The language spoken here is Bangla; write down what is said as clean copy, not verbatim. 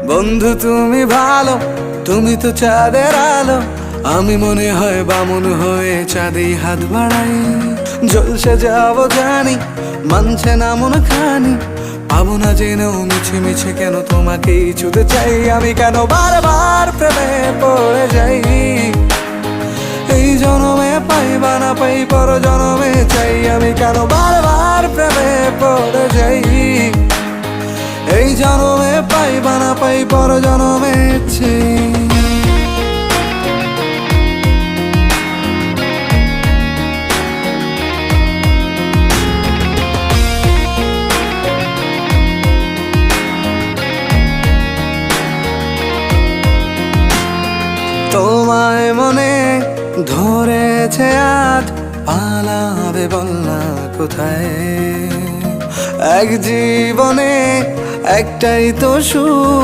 বন্ধু তুমি ভালো, তুমি তো চাঁদের আলো। আমি মনে হয় বামুন হয়ে চাঁদে হাত বাড়াই। জলসে যাব জানি, মানছে না মন খানি। পাবো না জেনেও মিছে মিছে কেন তোমাকেই ছুতে চাই। আমি কেন বারবার প্রেমে পড়ে যাই। এই জনমে পাই বা না পাই, পর জনমে চাই। আমি কেন বারবার প্রেমে পড়ে যাই। এই জনমে পাই বা না পাই, পর জনমে চাই। তোমায় মনে ধরেছে আজ, পালাবে বল না কোথায়। এক জীবনে একটাই তো সুখ।